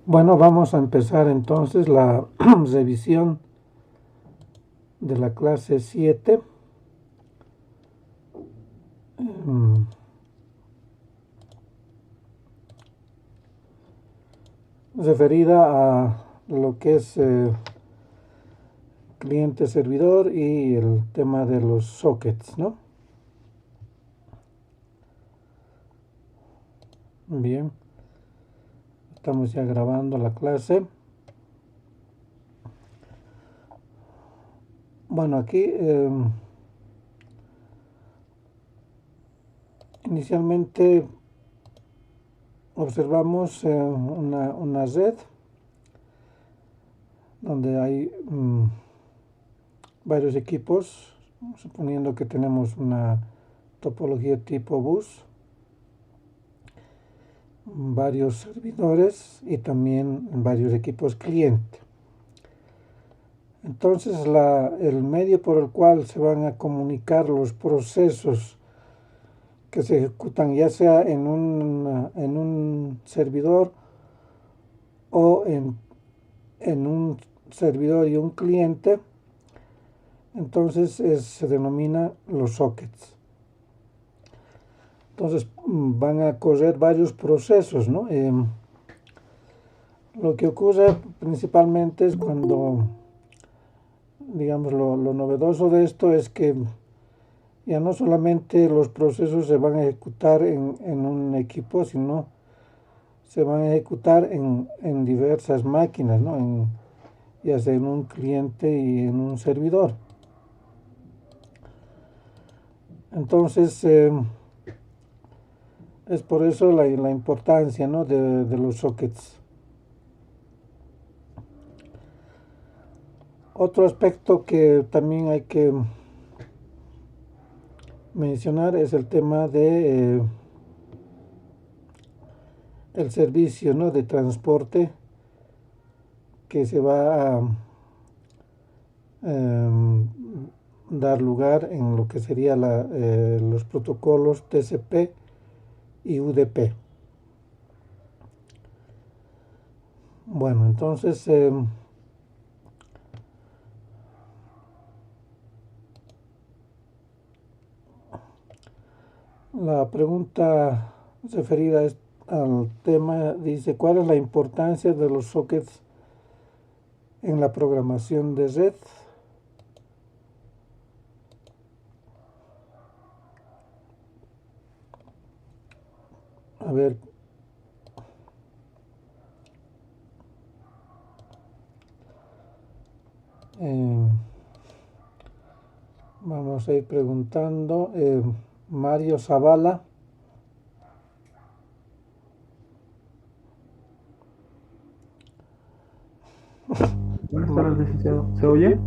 Bueno, vamos a empezar entonces la revisión de la clase 7, mm, referida a lo que es cliente-servidor y el tema de los sockets, ¿no? Bien, estamos ya grabando la clase. Bueno, aquí inicialmente observamos una red donde hay varios equipos, suponiendo que tenemos una topología tipo bus, varios servidores y también varios equipos cliente. Entonces el medio por el cual se van a comunicar los procesos que se ejecutan ya sea en un servidor o en un servidor y un cliente, entonces se denomina los sockets. Entonces van a correr varios procesos, ¿no? Lo que ocurre principalmente es cuando, digamos, lo novedoso de esto es que ya no solamente los procesos se van a ejecutar en un equipo, sino se van a ejecutar en diversas máquinas, ¿no? Ya sea en un cliente y en un servidor. Entonces, es por eso la importancia, ¿no? de los sockets. Otro aspecto que también hay que mencionar es el tema de el servicio, ¿no? de transporte que se va a dar lugar en lo que sería los protocolos TCP y UDP. Bueno, entonces la pregunta referida al tema dice: ¿cuál es la importancia de los sockets en la programación de red? A ver, eh, vamos a ir preguntando. Mario Zavala. Buenas tardes, licenciado. ¿Se oye?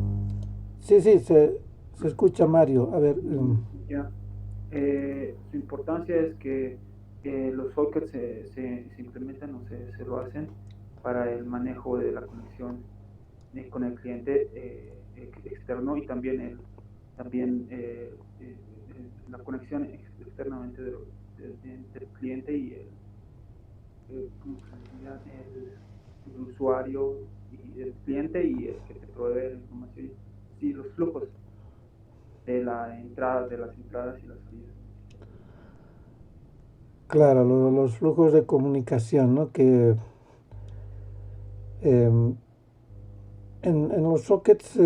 Sí, sí, se escucha Mario. A ver, Ya. Su importancia es que los sockets se implementan o se lo hacen para el manejo de la conexión con el cliente externo y también, la conexión externamente entre el cliente y ¿cómo se diría? El usuario y el cliente y el que te provee la información. Sí, los flujos de la entrada, de las entradas y las salidas. claro, los flujos de comunicación, ¿no? Que en los sockets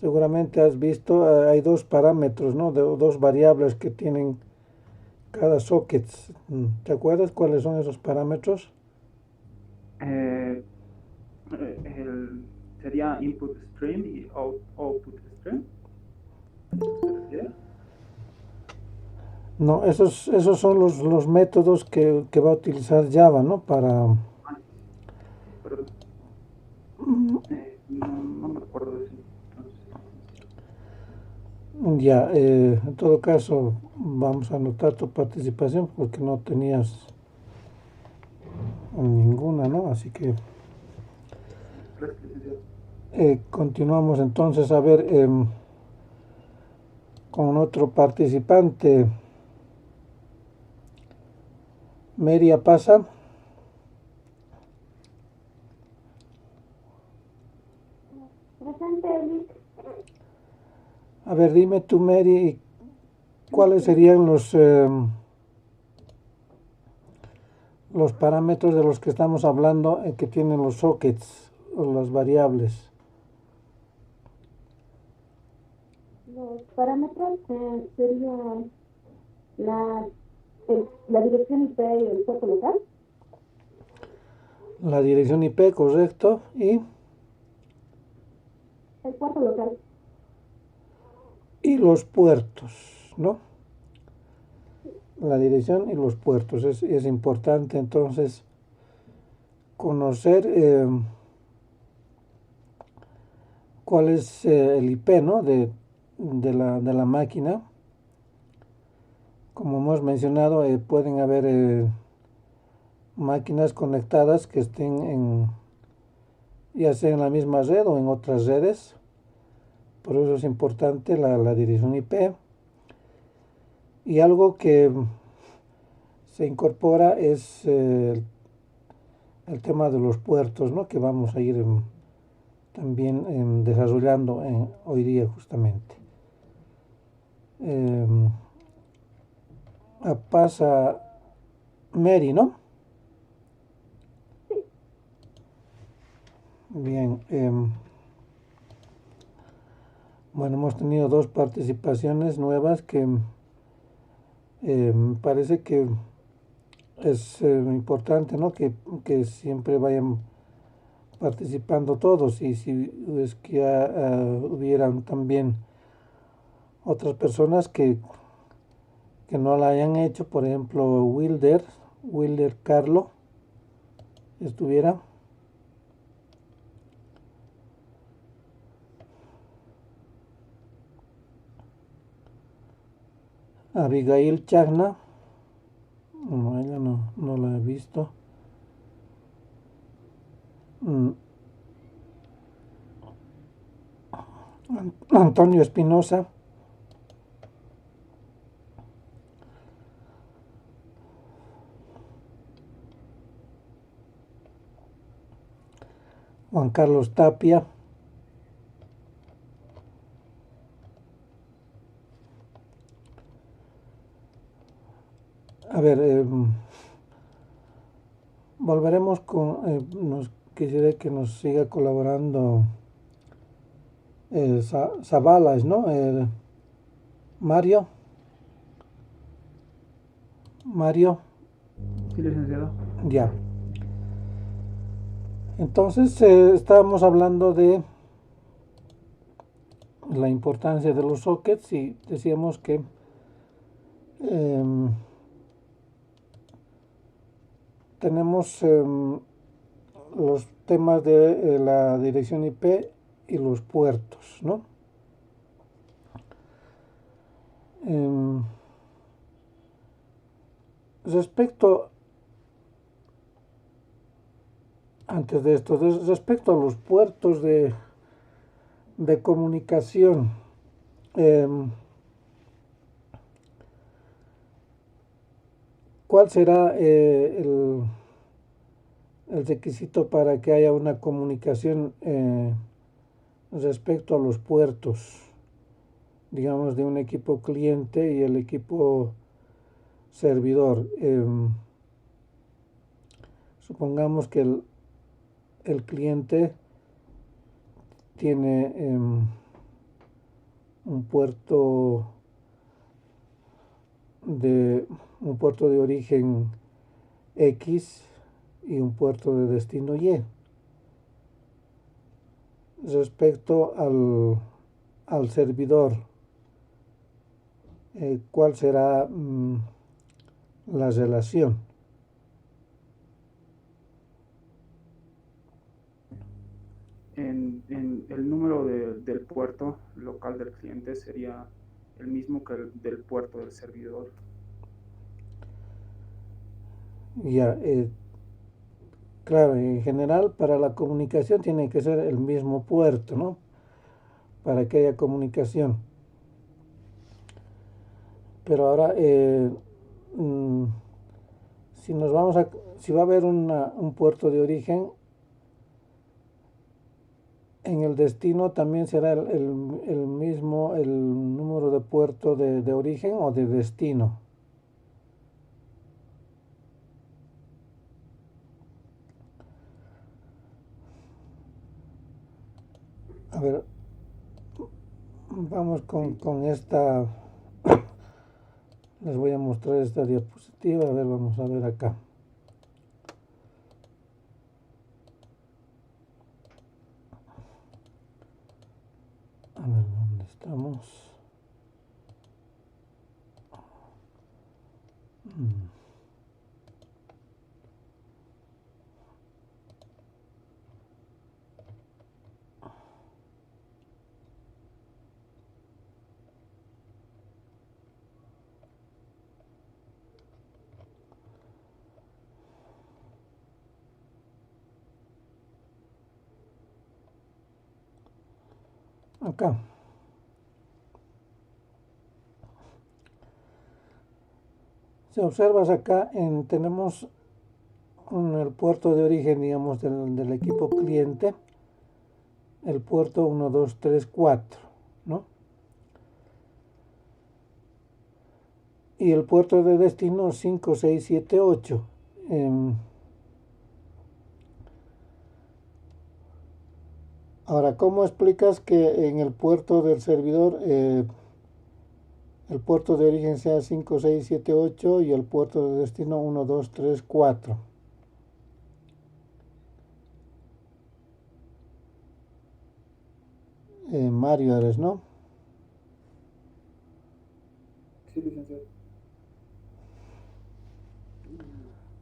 seguramente has visto, hay dos parámetros, ¿no? Dos variables que tienen cada socket. ¿Te acuerdas cuáles son esos parámetros? Eh, Sería input stream y output stream. ¿A eso se refiere? No, esos son los métodos que va a utilizar Java, ¿no? Para, Ah, sí, sí. Pero no me acuerdo de eso. Entonces, licenciado. ya, en todo caso, vamos a anotar tu participación porque no tenías ninguna, ¿no? Así que Gracias, licenciado. continuamos entonces a ver con otro participante. Meria pasa. A ver, dime tú, Mary, ¿cuáles serían los parámetros de los que estamos hablando que tienen los sockets o las variables? Los parámetros serían la dirección IP y el puerto local. La dirección IP, correcto, y El puerto local. los puertos, ¿no? La dirección y los puertos. Es importante entonces conocer cuál es el IP, ¿no? de la máquina. Como hemos mencionado, pueden haber máquinas conectadas que estén ya sea en la misma red o en otras redes. Por eso es importante la dirección IP. Y algo que se incorpora es el tema de los puertos, ¿no? Que vamos a ir también desarrollando hoy día justamente. Pasa Mary, ¿no? Bien. Bueno, hemos tenido 2 participaciones nuevas que me parece que es importante, ¿no? Que siempre vayan participando todos, y si es que hubieran también otras personas que no la hayan hecho, por ejemplo Wilder Carlo estuviera. Abigail Chagna, no, ella no la he visto. Antonio Espinosa, Juan Carlos Tapia, a ver, volveremos con, quisiera que nos siga colaborando Zabalas, ¿no? Mario. Sí, licenciado. Ya. Entonces estábamos hablando de la importancia de los sockets y decíamos que tenemos los temas de la dirección IP y los puertos, ¿no? Antes de esto, respecto a los puertos de comunicación, ¿cuál será el requisito para que haya una comunicación respecto a los puertos, digamos, de un equipo cliente y el equipo servidor? Supongamos que el cliente tiene un puerto de origen X y un puerto de destino Y. Respecto al servidor, ¿cuál será la relación? En el número del puerto local del cliente sería el mismo que el del puerto del servidor. Ya, claro, en general para la comunicación tiene que ser el mismo puerto, ¿no? Para que haya comunicación. Pero ahora, si va a haber un puerto de origen, en el destino también será el mismo, el número de puerto de origen o de destino. A ver, vamos con esta, les voy a mostrar esta diapositiva, a ver, vamos a ver acá. A ver, ¿dónde estamos? Acá. Si observas acá, tenemos el puerto de origen, digamos, del equipo cliente, el puerto 1, 2, 3, 4, ¿no? Y el puerto de destino 5, 6, 7, 8. Ahora, ¿cómo explicas que en el puerto del servidor el puerto de origen sea 5, 6, 7, 8 y el puerto de destino 1, 2, 3, 4? Mario eres, ¿no? Sí, licenciado.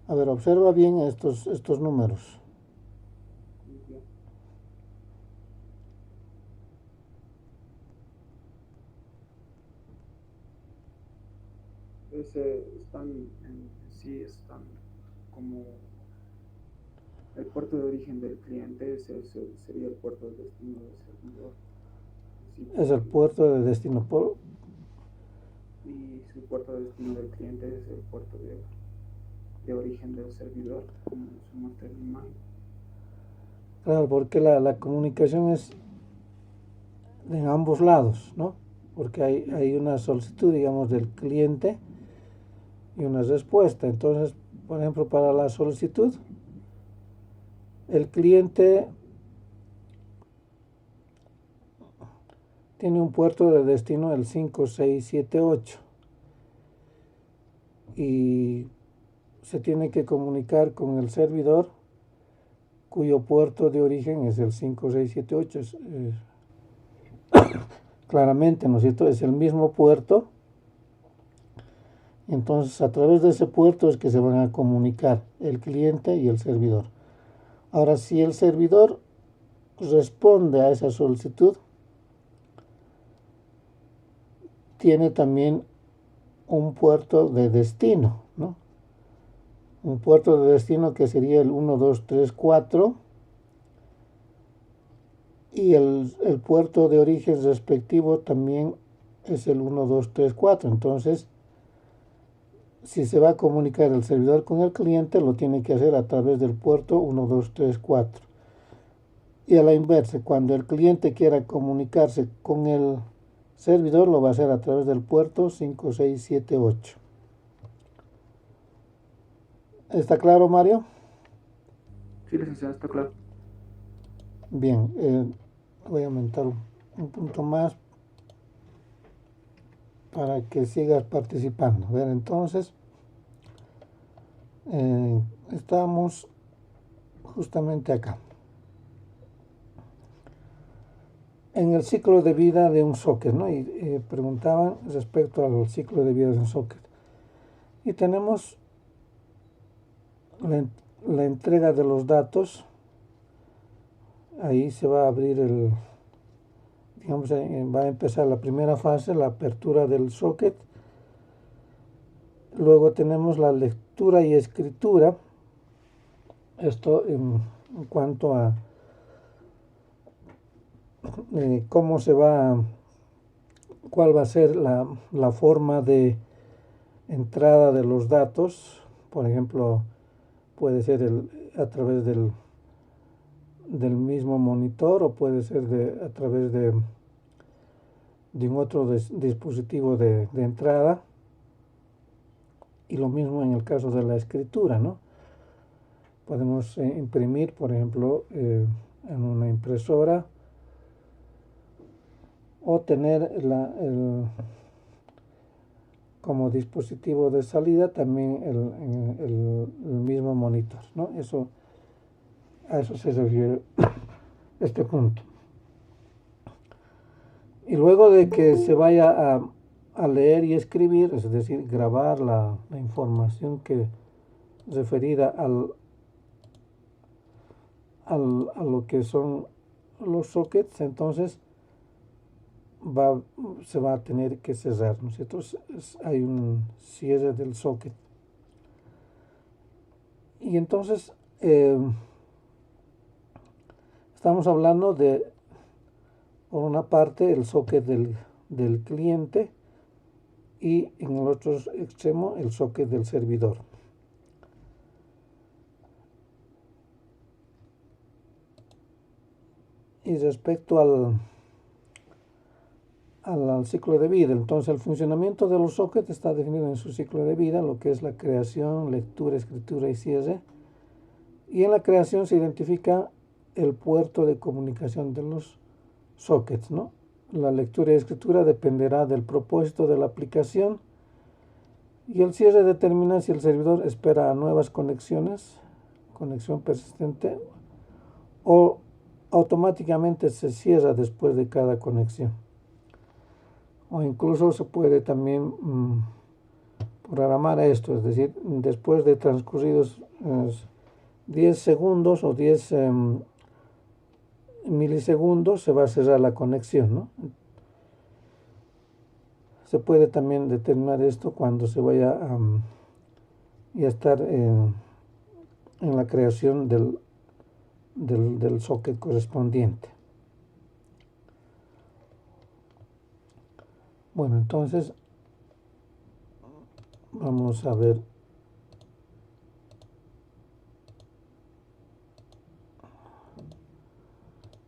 A ver, observa bien estos números. Están como el puerto de origen del cliente sería el puerto de destino del servidor. Sí, Es el puerto de destino. Y su puerto de destino del cliente es el puerto de origen del servidor, como su muestra en la imagen. Claro, porque la comunicación es en ambos lados, ¿no? Porque hay una solicitud, digamos, del cliente y una respuesta. Entonces, por ejemplo, para la solicitud, el cliente tiene un puerto de destino el 5, 6, 7, 8 y se tiene que comunicar con el servidor cuyo puerto de origen es el 5, 6, 7, 8. Claramente, ¿no es cierto? Es el mismo puerto. Entonces, a través de ese puerto es que se van a comunicar el cliente y el servidor. Ahora, si el servidor responde a esa solicitud, tiene también un puerto de destino, ¿no? Un puerto de destino que sería el 1, 2, 3, 4 y el puerto de origen respectivo también es el 1, 2, 3, 4. Entonces, si se va a comunicar el servidor con el cliente, lo tiene que hacer a través del puerto 1, 2, 3, 4. Y a la inversa, cuando el cliente quiera comunicarse con el servidor, lo va a hacer a través del puerto 5, 6, 7, 8. ¿Está claro, Mario? Sí, licenciado, está claro. Bien, voy a aumentar un punto más para que sigas participando. A ver, entonces, estamos justamente acá. En el ciclo de vida de un socket, ¿no? Y preguntaban respecto al ciclo de vida de un socket. Y tenemos la entrega de los datos. Ahí se va a abrir digamos, va a empezar la primera fase, la apertura del socket. Luego tenemos la lectura y escritura. Esto en cuanto a cómo cuál va a ser la forma de entrada de los datos. Por ejemplo, puede ser a través del mismo monitor o puede ser a través de un otro dispositivo de entrada. Y lo mismo en el caso de la escritura, ¿no? Podemos imprimir, por ejemplo, en una impresora o tener como dispositivo de salida también el mismo monitor, ¿no? A eso se refiere este punto. Y luego de que se vaya a leer y escribir, es decir, grabar la información que referida a lo que son los sockets, entonces se va a tener que cerrar, ¿no es cierto? Hay un cierre del socket. Y entonces estamos hablando de, por una parte, el socket del cliente y en el otro extremo el socket del servidor. Y respecto al ciclo de vida, entonces el funcionamiento de los sockets está definido en su ciclo de vida, lo que es la creación, lectura, escritura y cierre. Y en la creación se identifica el puerto de comunicación de los sockets, ¿no? La lectura y escritura dependerá del propósito de la aplicación y el cierre determina si el servidor espera a nuevas conexiones, conexión persistente, o automáticamente se cierra después de cada conexión. O incluso se puede también programar esto, es decir, después de transcurridos 10 segundos o 10 milisegundos se va a cerrar la conexión, ¿no? Se puede también determinar esto cuando se vaya a estar en la creación del socket correspondiente. Bueno, entonces vamos a ver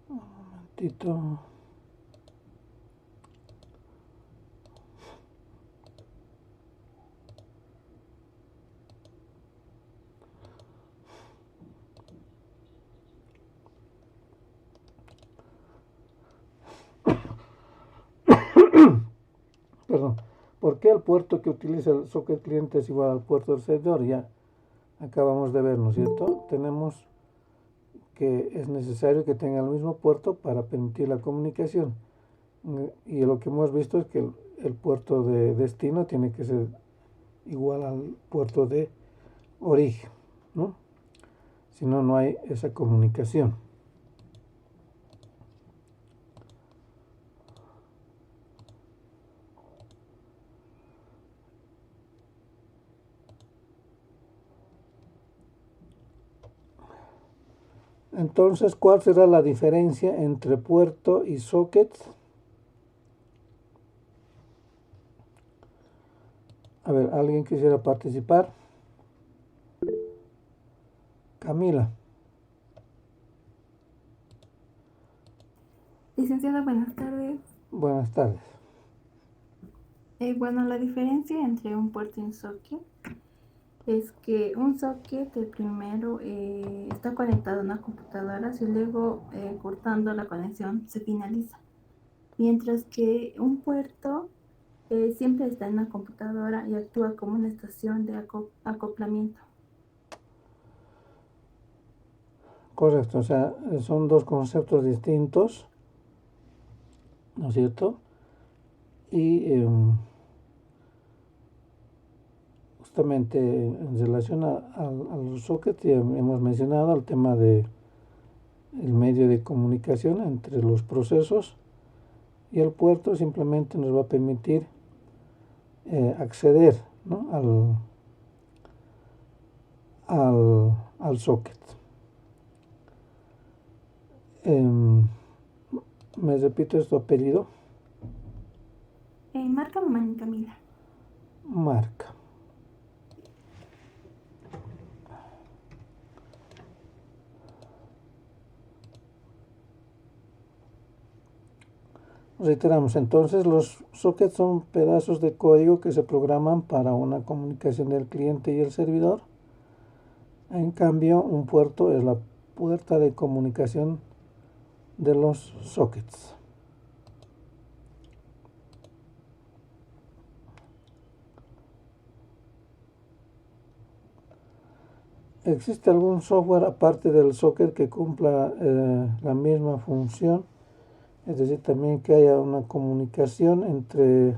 un momentito. Perdón, ¿por qué el puerto que utiliza el socket cliente es igual al puerto del servidor? Ya acabamos de ver, ¿no es cierto? Tenemos que es necesario que tenga el mismo puerto para permitir la comunicación. Y lo que hemos visto es que el puerto de destino tiene que ser igual al puerto de origen, ¿no? Si no, no hay esa comunicación. Entonces, ¿cuál será la diferencia entre puerto y socket? A ver, ¿alguien quisiera participar? Camila. Licenciada, buenas tardes. Buenas tardes. Bueno, la diferencia entre un puerto y un socket es que un socket, el primero, está conectado a una computadora y luego cortando la conexión se finaliza. Mientras que un puerto siempre está en la computadora y actúa como una estación de acoplamiento. Correcto, o sea, son dos conceptos distintos, ¿no es cierto? Y justamente en relación a los sockets ya hemos mencionado el tema de el medio de comunicación entre los procesos y el puerto simplemente nos va a permitir acceder, ¿no? al socket. ¿Me repito tu apellido? Marca Camila. Marca. Reiteramos, entonces los sockets son pedazos de código que se programan para una comunicación del cliente y el servidor. En cambio, un puerto es la puerta de comunicación de los sockets. ¿Existe algún software aparte del socket que cumpla la misma función? Es decir, también que haya una comunicación entre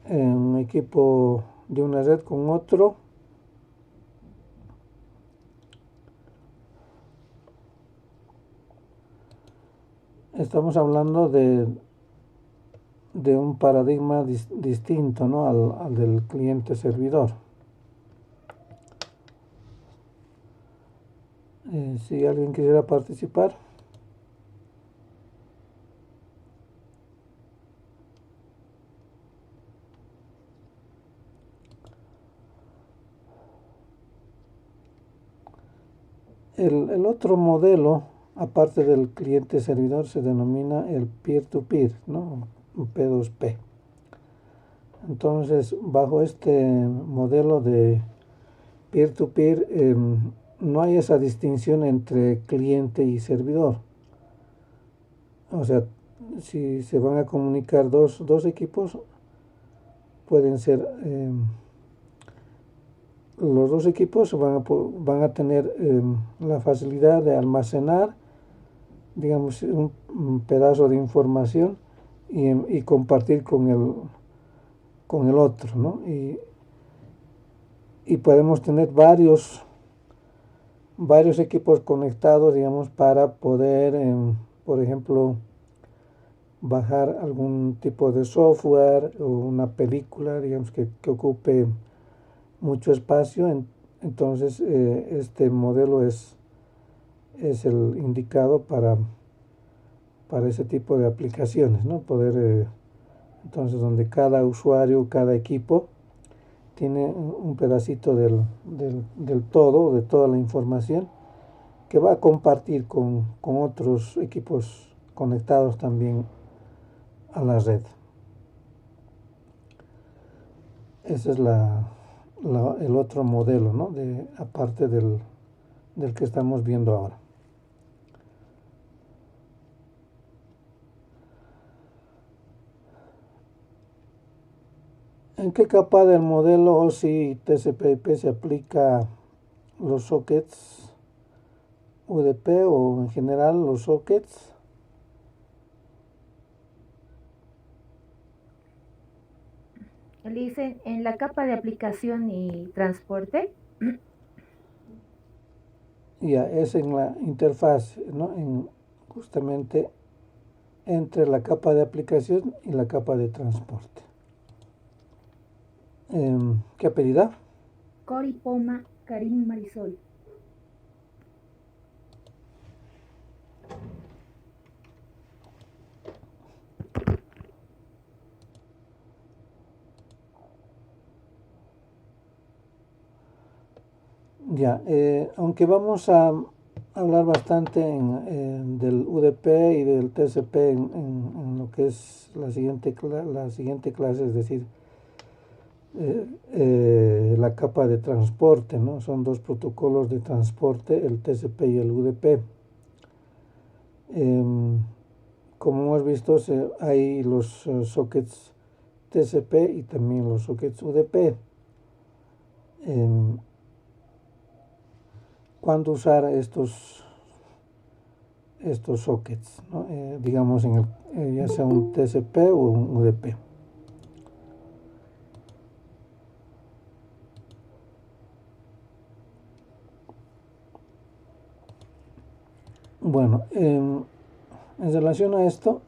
un equipo de una red con otro. Estamos hablando de un paradigma distinto, ¿no?, al del cliente-servidor. Si alguien quisiera participar. El otro modelo, aparte del cliente-servidor, se denomina el peer-to-peer, ¿no?, P2P. Entonces, bajo este modelo de peer-to-peer, no hay esa distinción entre cliente y servidor. O sea, si se van a comunicar dos equipos, pueden ser, los dos equipos van a tener la facilidad de almacenar, digamos, un pedazo de información y compartir con el otro, ¿no? Y podemos tener varios equipos conectados, digamos, para poder, por ejemplo, bajar algún tipo de software o una película, digamos, que ocupe mucho espacio. Entonces, este modelo es el indicado para ese tipo de aplicaciones, ¿no? Poder, entonces, donde cada usuario, cada equipo tiene un pedacito del todo, de toda la información que va a compartir con otros equipos conectados también a la red. Ese es el otro modelo, ¿no?, aparte del que estamos viendo ahora. ¿En qué capa del modelo OSI TCP/IP se aplica los sockets UDP o en general los sockets? Dicen en la capa de aplicación y transporte. Ya, es en la interfaz, ¿no?, justamente entre la capa de aplicación y la capa de transporte. ¿Qué apellido? Cori Poma Karim Marisol. Ya, aunque vamos a hablar bastante del UDP y del TCP en lo que es la siguiente clase, es decir, la capa de transporte, ¿no? Son dos protocolos de transporte, el TCP y el UDP. Como hemos visto, hay los sockets TCP y también los sockets UDP. ¿Cuándo usar estos sockets, ¿no? Digamos, ya sea un TCP o un UDP? Bueno, en relación a esto,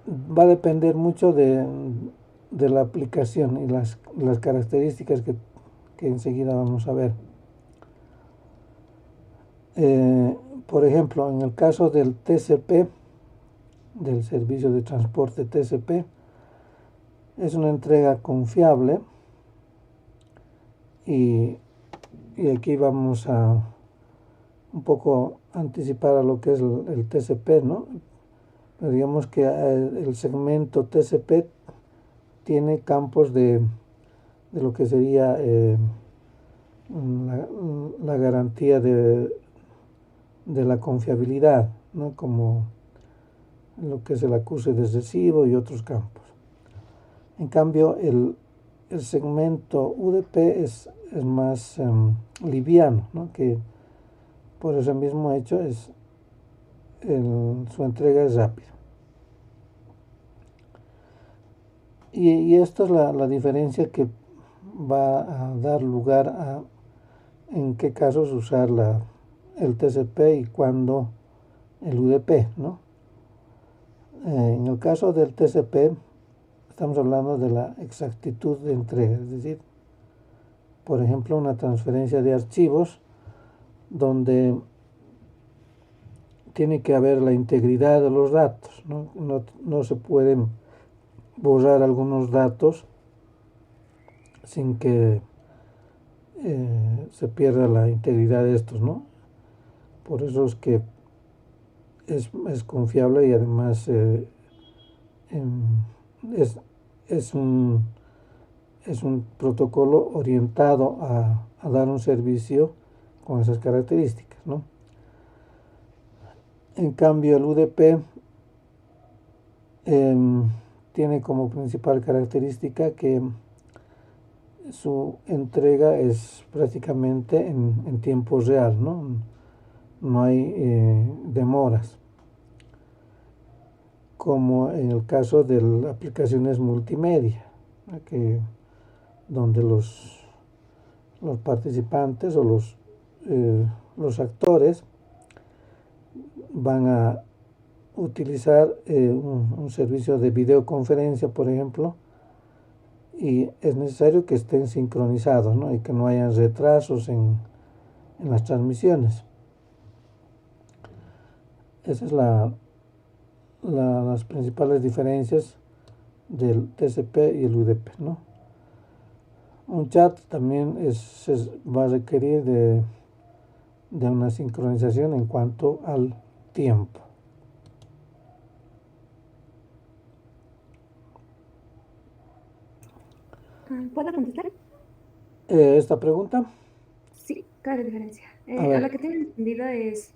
va a depender mucho de la aplicación y las características que enseguida vamos a ver. Por ejemplo, en el caso del TCP, del servicio de transporte TCP, es una entrega confiable y aquí vamos a un poco anticipar a lo que es el TCP, ¿no? digamos que el segmento TCP tiene campos de lo que sería la garantía de la confiabilidad, ¿no? Como lo que es el acuse decisivo y otros campos. En cambio, el segmento UDP es más liviano, ¿no? Que por ese mismo hecho su entrega es rápida. Y esta es la diferencia que va a dar lugar a en qué casos usar el TCP y cuándo el UDP, ¿no? En el caso del TCP estamos hablando de la exactitud de entrega, es decir, por ejemplo, una transferencia de archivos donde tiene que haber la integridad de los datos, ¿no? No se pueden borrar algunos datos sin que se pierda la integridad de estos, ¿no? Por eso es que es confiable y además es un protocolo orientado a dar un servicio con esas características, ¿no? En cambio, el UDP tiene como principal característica que su entrega es prácticamente en tiempo real, ¿no? No hay demoras, como en el caso de las aplicaciones multimedia, donde los participantes o los actores van a utilizar un servicio de videoconferencia, por ejemplo, y es necesario que estén sincronizados, ¿no? Y que no hayan retrasos en las transmisiones. Esas son las principales diferencias del TCP y el UDP, ¿no? Un chat también va a requerir de una sincronización en cuanto al tiempo. ¿Puedo contestar? ¿Esta pregunta? Sí, claro, diferencia. A A ver. lo que tengo entendido es,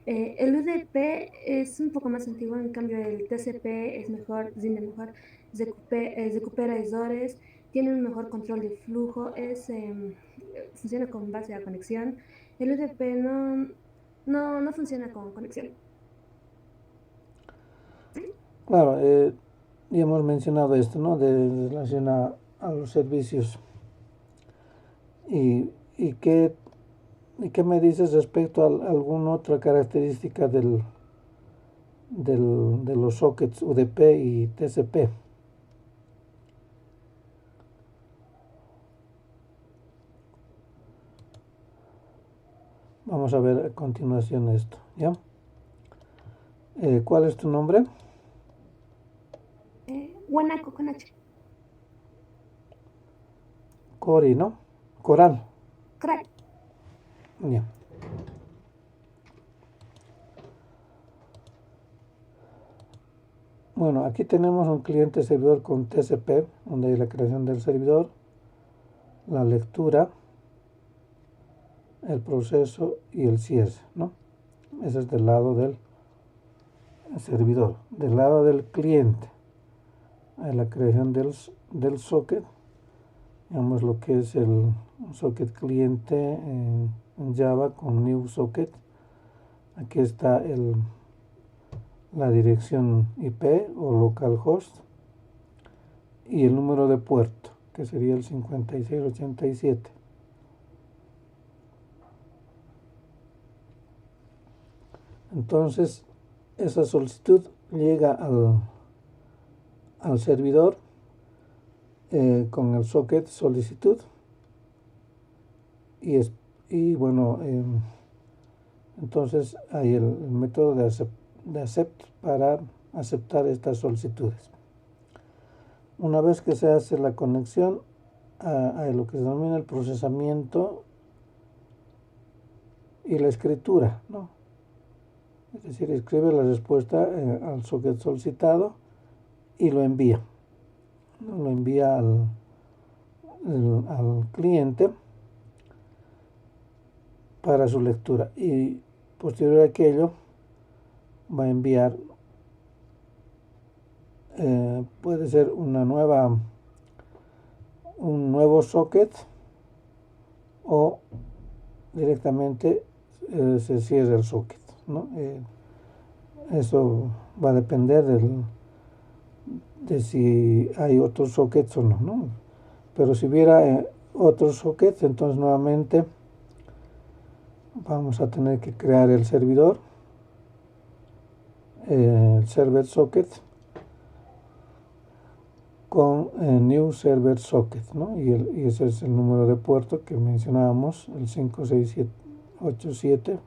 el UDP es un poco más antiguo, en cambio el TCP es mejor, rinde mejor, recupera errores, tiene un mejor control de flujo, funciona con base a conexión. El UDP no funciona con conexión. Claro, ya hemos mencionado esto, ¿no? De relación a los servicios. ¿Y qué me dices respecto a alguna otra característica de los sockets UDP y TCP? Vamos a ver a continuación esto, ¿ya? ¿Cuál es tu nombre? Guanaco con H. Cori, ¿no? Coral. Correcto. Ya. Bueno, aquí tenemos un cliente servidor con TCP, donde hay la creación del servidor, la lectura, el proceso y el cierre, ¿no? Ese es del lado del servidor. Del lado del cliente, hay la creación del socket, digamos lo que es el socket cliente en Java con new socket. Aquí está la dirección IP o localhost y el número de puerto, que sería el 5687. Entonces, esa solicitud llega al servidor con el socket solicitud y bueno, entonces hay el método de accept para aceptar estas solicitudes. Una vez que se hace la conexión a lo que se denomina el procesamiento y la escritura, ¿no? Es decir, escribe la respuesta al socket solicitado y lo envía. Lo envía al cliente para su lectura, y posterior a aquello va a enviar, puede ser un nuevo socket, o directamente se cierra el socket, ¿no? Eso va a depender de si hay otros sockets o no, ¿no? Pero si hubiera otros sockets, entonces nuevamente vamos a tener que crear el servidor, el server socket, con new server socket, ¿no? Y ese es el número de puerto que mencionábamos, el 56787,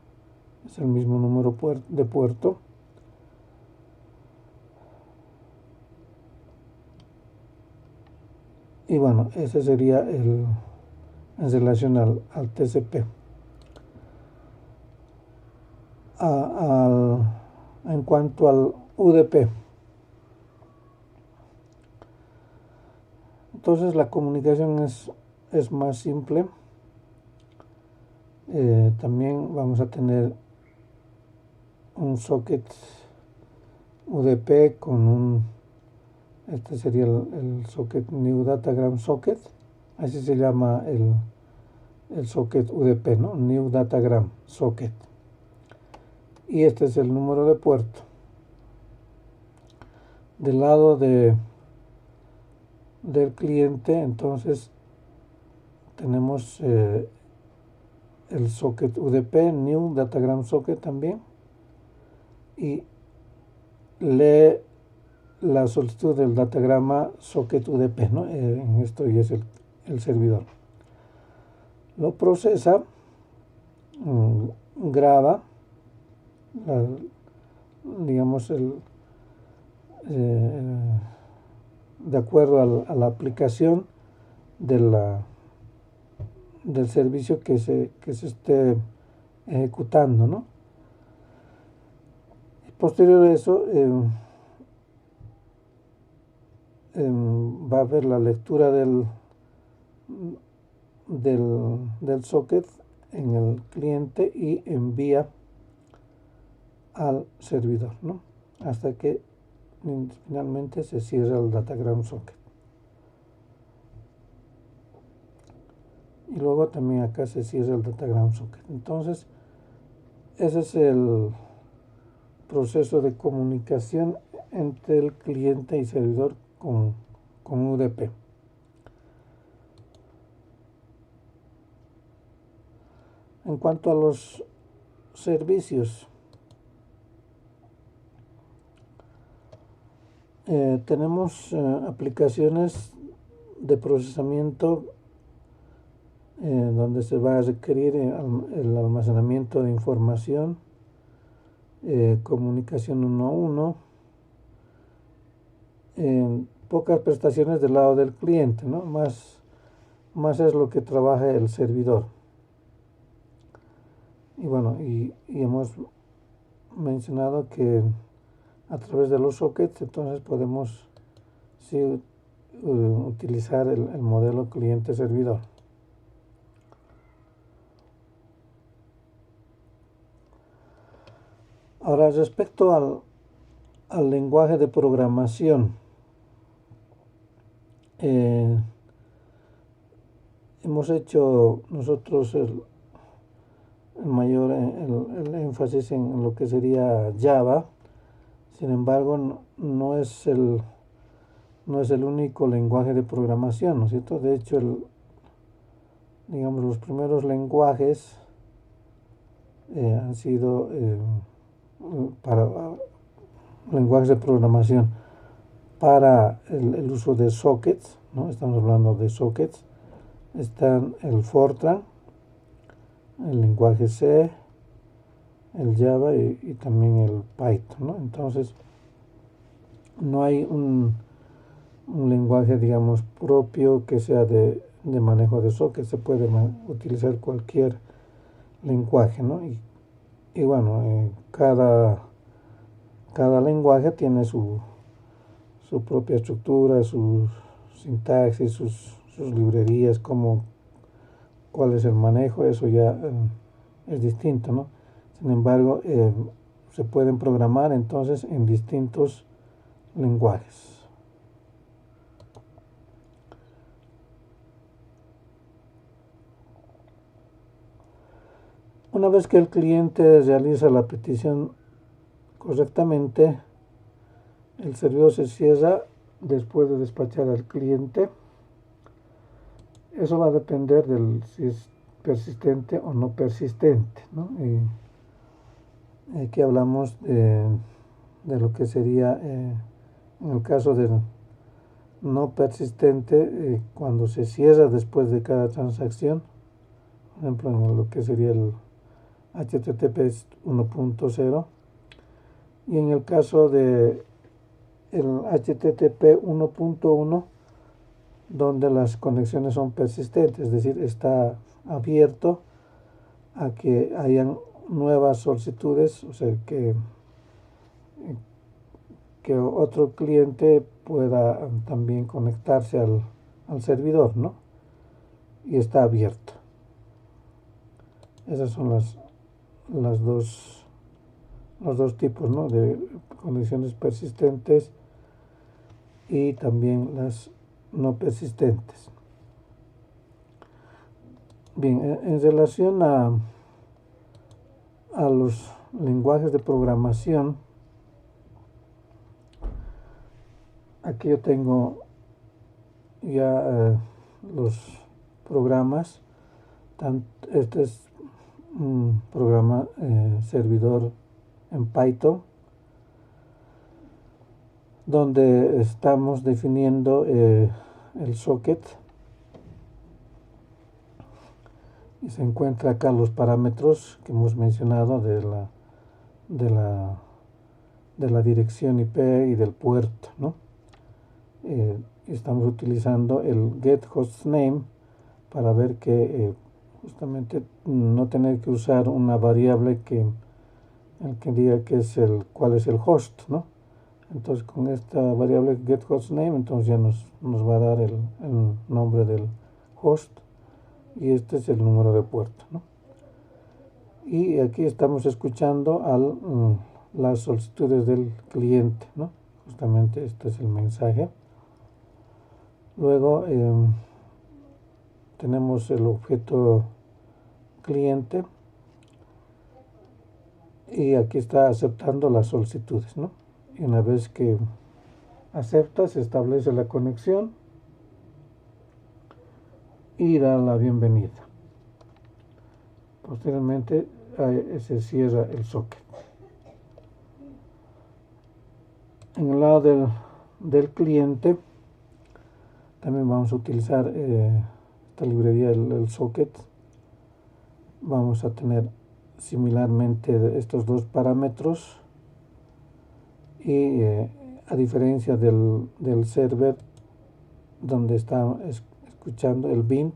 es el mismo número de puerto. Y bueno, ese sería en relación al TCP. En cuanto al UDP, entonces la comunicación es más simple. También vamos a tener un socket UDP con este sería el socket New Datagram Socket, así se llama el socket UDP, ¿no? New Datagram Socket. Y este es el número de puerto. Del lado del cliente, entonces tenemos el socket UDP, New Datagram Socket también, y lee la solicitud del datagrama socket UDP, ¿no? En esto y es el servidor. Lo procesa, graba, digamos, de acuerdo a la aplicación del servicio que se esté ejecutando, ¿no? Y posterior a eso, va a haber la lectura del socket en el cliente y envía al servidor, ¿no? Hasta que finalmente se cierra el datagram socket. Y luego también acá se cierra el datagram socket. Entonces, ese es el proceso de comunicación entre el cliente y servidor con UDP. En cuanto a los servicios, tenemos aplicaciones de procesamiento donde se va a requerir el almacenamiento de información, comunicación 1 a 1, pocas prestaciones del lado del cliente, ¿no? Más es lo que trabaja el servidor. Y bueno, y hemos mencionado que a través de los sockets entonces podemos utilizar el modelo cliente-servidor. Ahora, respecto al lenguaje de programación, hemos hecho nosotros el mayor el énfasis en lo que sería Java. Sin embargo, no es el único lenguaje de programación, ¿no es cierto? De hecho, digamos, los primeros lenguajes han sido para lenguajes de programación para el uso de sockets, ¿no? Estamos hablando de sockets. Están el Fortran, el lenguaje C, el Java y también el Python, ¿no? Entonces, no hay un lenguaje, digamos, propio que sea de manejo de sockets. Se puede utilizar cualquier lenguaje, ¿no? y bueno, cada lenguaje tiene su propia estructura, sus sintaxis, sus librerías, cuál es el manejo, eso ya es distinto, ¿no? Sin embargo, se pueden programar entonces en distintos lenguajes. Una vez que el cliente realiza la petición correctamente, el servidor se cierra después de despachar al cliente. Eso va a depender si es persistente o no persistente, ¿no? Y aquí hablamos de lo que sería, en el caso del no persistente, cuando se cierra después de cada transacción, por ejemplo, en lo que sería el HTTP 1.0, y en el caso de el HTTP 1.1, donde las conexiones son persistentes, es decir, está abierto a que hayan nuevas solicitudes, o sea, que otro cliente pueda también conectarse al servidor, ¿no? Y está abierto. Esas son los dos tipos, ¿no? De conexiones persistentes y también las no persistentes. Bien, en relación a los lenguajes de programación, aquí yo tengo ya los programas. Este es un programa servidor en Python, donde estamos definiendo el socket, y se encuentra acá los parámetros que hemos mencionado de la dirección IP y del puerto, ¿no? Estamos utilizando el getHostName para ver que justamente no tener que usar una variable que diga cuál es el host, ¿no? Entonces con esta variable getHostName entonces ya nos va a dar el nombre del host, y este es el número de puerto, ¿no? Y aquí estamos escuchando las solicitudes del cliente, ¿no? Justamente este es el mensaje. Luego tenemos el objeto cliente, y aquí está aceptando las solicitudes, ¿no? Y una vez que acepta, se establece la conexión y da la bienvenida. Posteriormente se cierra el socket. En el lado del cliente también vamos a utilizar esta librería, el socket. Vamos a tener similarmente estos dos parámetros, y a diferencia del server, donde está escuchando el bin,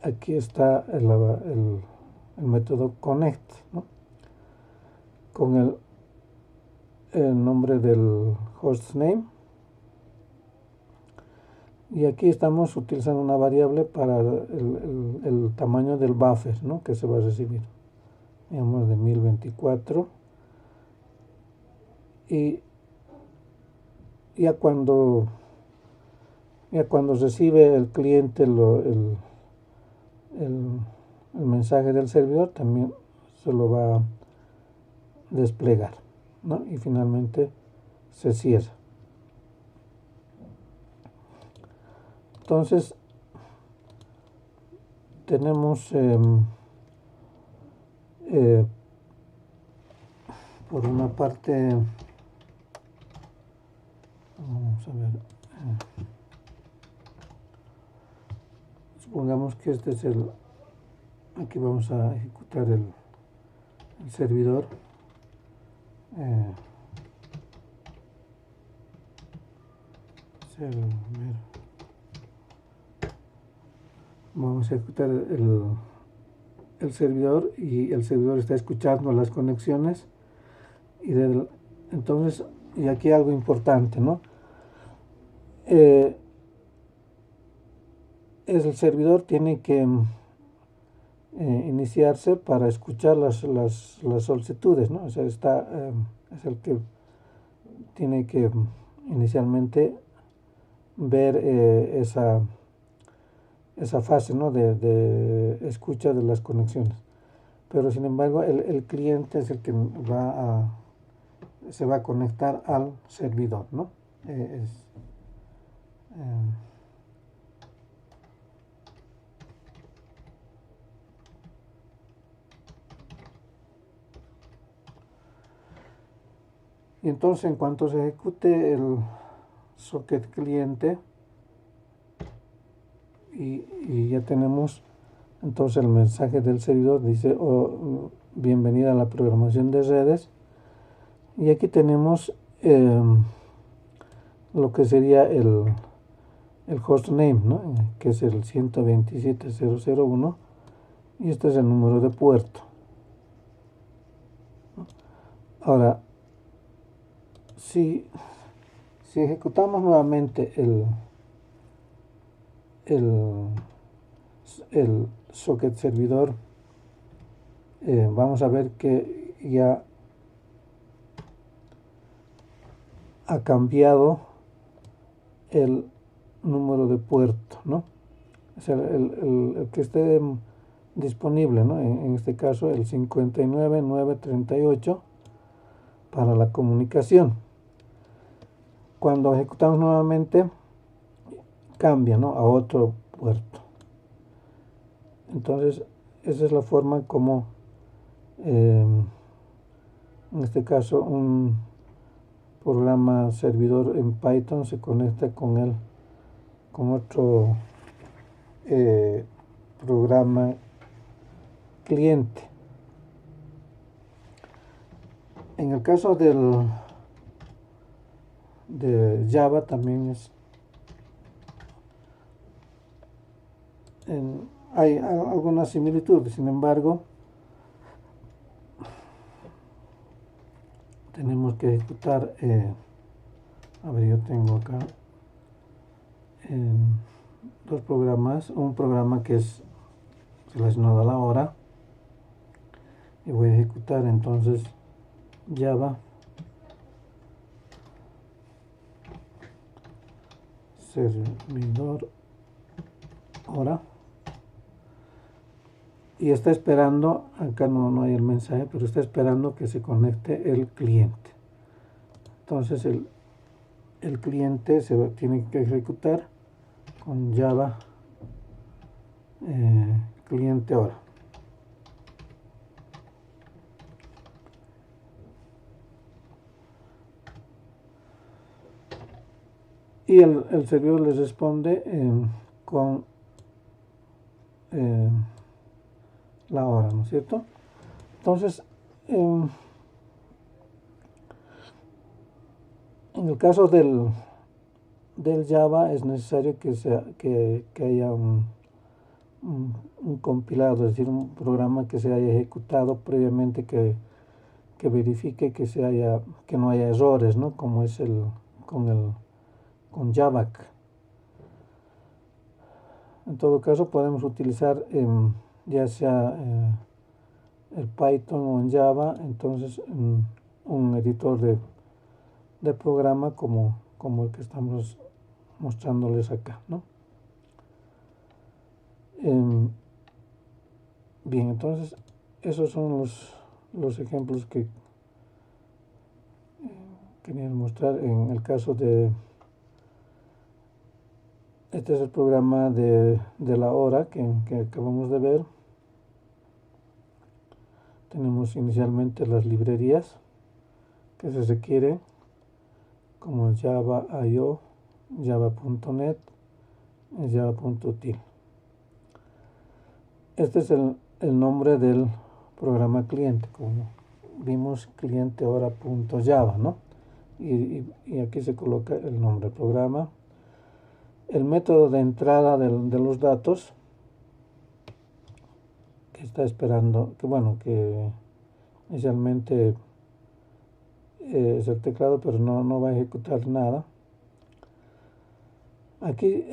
aquí está el método connect, ¿no? Con el nombre del hostname, y aquí estamos utilizando una variable para el tamaño del buffer, ¿no? Que se va a recibir, digamos de 1024, y ya cuando recibe el cliente el mensaje del servidor, también se lo va a desplegar, ¿no? Y finalmente se cierra. Entonces tenemos por una parte, vamos a ver, supongamos que este es aquí vamos a ejecutar el servidor. Vamos a ejecutar el servidor y el servidor está escuchando las conexiones entonces, y aquí algo importante, ¿no? Es el servidor tiene que iniciarse para escuchar las solicitudes, ¿no? O sea, es el que tiene que inicialmente ver esa fase, ¿no? de escucha de las conexiones. Pero sin embargo, el cliente es el que se va a conectar al servidor, ¿no? Y entonces, en cuanto se ejecute el socket cliente y ya tenemos entonces el mensaje del servidor, dice bienvenida a la programación de redes, y aquí tenemos lo que sería el hostname, ¿no? Que es el 127.0.0.1, y este es el número de puerto. Ahora, si ejecutamos nuevamente el socket servidor, vamos a ver que ya ha cambiado el número de puerto, ¿no? O sea, el que esté disponible, ¿no? En este caso el 59938 para la comunicación. Cuando ejecutamos nuevamente cambia, ¿no? A otro puerto. Entonces esa es la forma como en este caso un programa servidor en Python se conecta con otro programa cliente. En el caso de Java también hay algunas similitudes. Sin embargo, tenemos que ejecutar yo tengo acá dos programas, un programa que es relacionado a la hora, y voy a ejecutar entonces Java servidor hora, y está esperando, acá no hay el mensaje, pero está esperando que se conecte el cliente. Entonces el cliente tiene que ejecutar con Java cliente hora. Y el servidor les responde con la hora, ¿no es cierto? Entonces, en el caso del Java es necesario que haya un compilado, es decir, un programa que se haya ejecutado previamente que verifique que no haya errores, ¿no? Como es con Javac. En todo caso podemos utilizar ya sea el Python o en Java, entonces un editor de programa como el que estamos mostrándoles acá, ¿no? Bien, entonces esos son los ejemplos que quería mostrar. En el caso este es el programa de la hora que acabamos de ver. Tenemos inicialmente las librerías que se requieren, como Java IO, Java.net y Java.util. Este es el nombre del programa cliente, como vimos, cliente hora.java, ¿no? Y aquí se coloca el nombre del programa. El método de entrada de los datos, que está esperando, que inicialmente es el teclado, pero no va a ejecutar nada. Aquí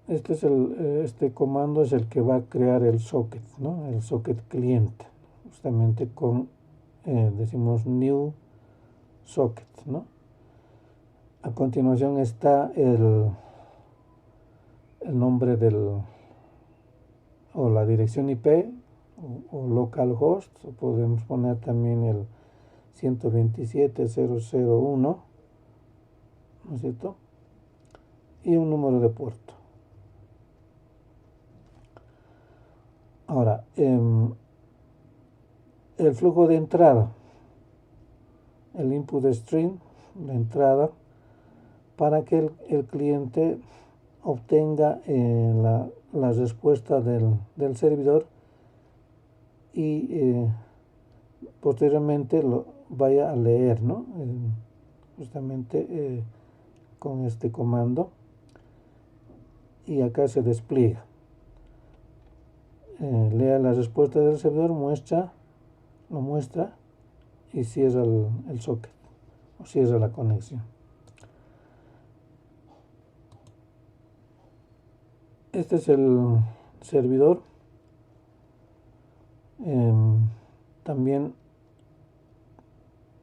este comando es el que va a crear el socket, ¿no? El socket cliente, justamente con, decimos new socket, ¿no? A continuación está el nombre o la dirección IP o localhost, o podemos poner también el 127.0.0.1, ¿no es cierto? Y un número de puerto. Ahora, el flujo de entrada, el input stream, la entrada, para que el cliente obtenga la respuesta del servidor y posteriormente lo vaya a leer, ¿no? Justamente con este comando, y acá se despliega. Lea la respuesta del servidor, lo muestra y cierra el socket o cierra la conexión. Este es el servidor. También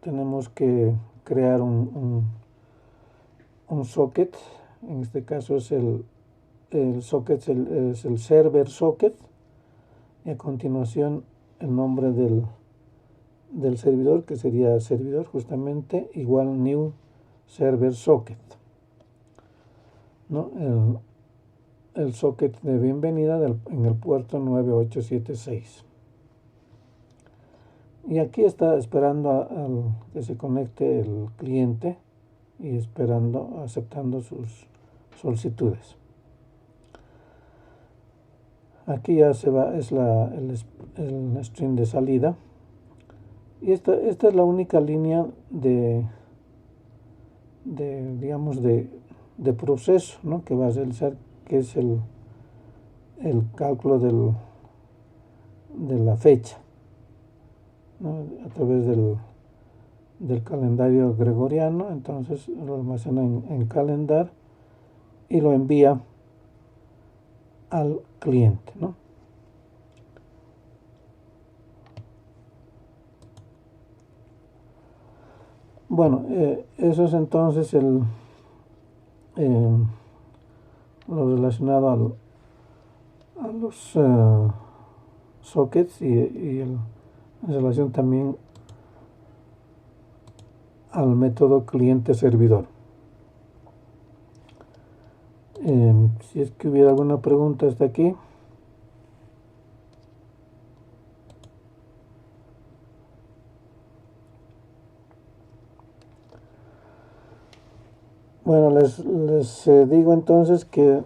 tenemos que crear un socket. En este caso es el socket, es el server socket, y a continuación el nombre del servidor, que sería servidor justamente, igual new server socket, ¿no? El socket de bienvenida en el puerto 9876. Y aquí está esperando a que se conecte el cliente y aceptando sus solicitudes. Aquí ya se va, es el string de salida. Y esta es la única línea digamos, de proceso, ¿no? Que va a realizar, que es el cálculo de la fecha, ¿no? A través del calendario gregoriano. Entonces lo almacena en calendar y lo envía al cliente, ¿no? Bueno, eso es entonces lo relacionado a los sockets y en relación también al método cliente-servidor. Si es que hubiera alguna pregunta hasta aquí. Bueno, les digo entonces que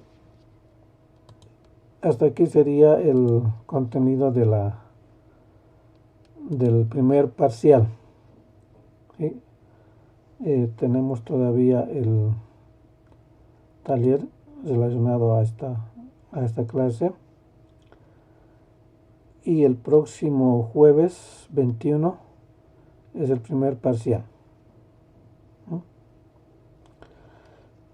hasta aquí sería el contenido del primer parcial, ¿sí? Tenemos todavía el taller relacionado a esta clase, y el próximo jueves 21 es el primer parcial, ¿no?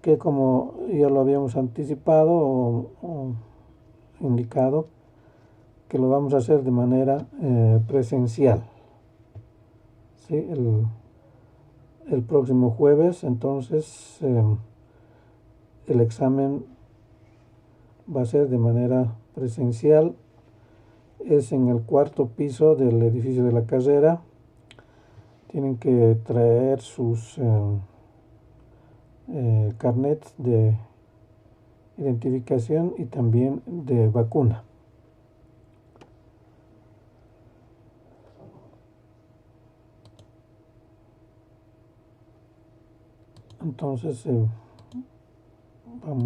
Que, como ya lo habíamos anticipado o indicado, que lo vamos a hacer de manera presencial, ¿sí? El próximo jueves, entonces, el examen va a ser de manera presencial. Es en el 4º piso del edificio de la carrera. Tienen que traer sus carnets de identificación y también de vacuna. Entonces, vamos.